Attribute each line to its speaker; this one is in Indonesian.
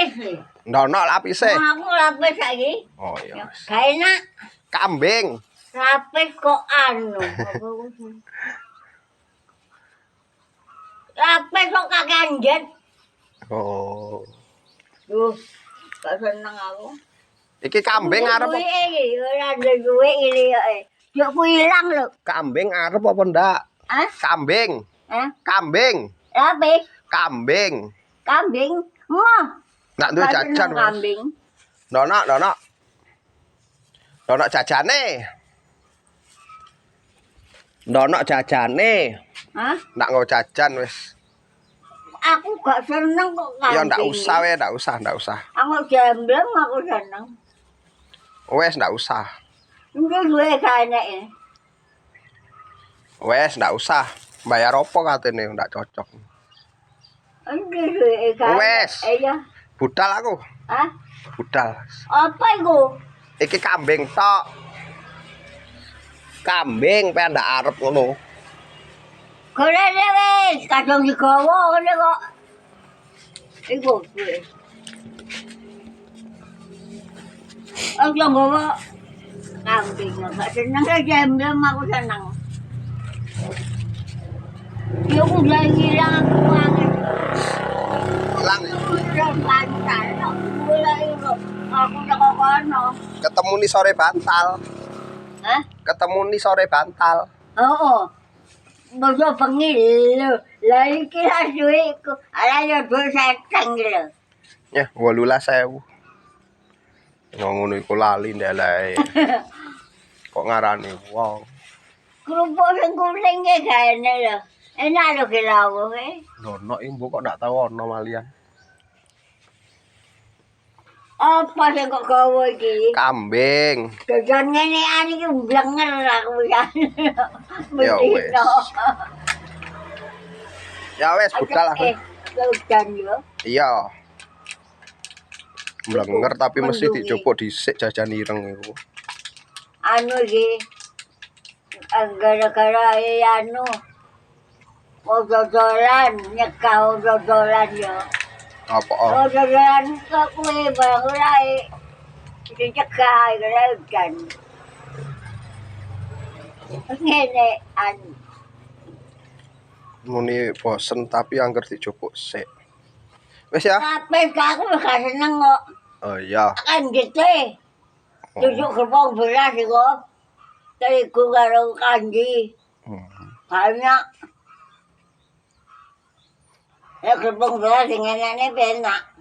Speaker 1: lapis.
Speaker 2: Ndono lapise.
Speaker 1: Aku lapis saiki.
Speaker 2: Oh iya.
Speaker 1: Gak enak.
Speaker 2: Kambing.
Speaker 1: Lapis kok anu. Lapis kok kakanjet.
Speaker 2: Oh.
Speaker 1: Duh, gak seneng aku.
Speaker 2: Iki kambing arep apa?
Speaker 1: Iki ora duwe iki ya. Yo ku ilang lho.
Speaker 2: Kambing arep apa ndak?
Speaker 1: Hah?
Speaker 2: Kambing.
Speaker 1: Hah?
Speaker 2: Kambing.
Speaker 1: Lapis.
Speaker 2: Kambing.
Speaker 1: Kambing. Wah.
Speaker 2: Nak duwe jajan
Speaker 1: kambing.
Speaker 2: Ndono. Ndono jajane. Ndono jajane.
Speaker 1: Hah?
Speaker 2: Nak nggo jajan wis.
Speaker 1: Aku gak seneng kok kambing.
Speaker 2: Ya ndak usah we, ndak usah.
Speaker 1: Aku jemblem aku seneng.
Speaker 2: Wes ndak usah.
Speaker 1: Ini duwe kane.
Speaker 2: Wes ndak usah. Bayar opo katene ndak cocok.
Speaker 1: Ini duwe kane.
Speaker 2: Wes.
Speaker 1: Iya.
Speaker 2: Budal aku.
Speaker 1: Hah?
Speaker 2: Budal.
Speaker 1: Apa iku?
Speaker 2: Iki kambing tok. Kambing pe ndak arep ngono.
Speaker 1: Golene wis, kadung digawa ngene kok. Iku kuwi. Aku nggawa kambing, gak seneng jemblem aku seneng. Yo udah ngilang aku banget.
Speaker 2: Hilang.
Speaker 1: Udah bantal, mulai itu. Aku udah kok kono.
Speaker 2: Ketemu ni sore bantal.
Speaker 1: Hah?
Speaker 2: Ketemu ni sore bantal.
Speaker 1: Oo. Bojo bengi lho. Lah iki lah duitku. Ala yo duit seteng lho.
Speaker 2: Ya, 18.000. Ngono iku lali ndelek. Kok ngarani wong.
Speaker 1: Kerupuk sing kuning ki gaene lho. Enak lho ki lawuhe.
Speaker 2: Ndono iki mbok kok ndak tau ono malian.
Speaker 1: Apa sing kok gawe iki?
Speaker 2: Kambing.
Speaker 1: Jajan ngene iki blenger aku ya.
Speaker 2: Ya wes. Ya wes budal aku.
Speaker 1: Hujan yo.
Speaker 2: Iya. Blenger tapi mesti dicopok dhisik jajan ireng iku.
Speaker 1: Anu iki gara-gara anu mau dodolan nyekau dodolan yo.
Speaker 2: Apa?
Speaker 1: Dodolan kok kuwi barang ora dicegah gara hujan. Ngene anu.
Speaker 2: Muni bosen tapi angger dicopok sik. Wes ya.
Speaker 1: Tapi aku gak seneng kok.
Speaker 2: Oh iya.
Speaker 1: Kan gede. Duduk gerbong beras iku. Terigu karo kanji. Banyak. Ya gerbong beras sing enakne penak.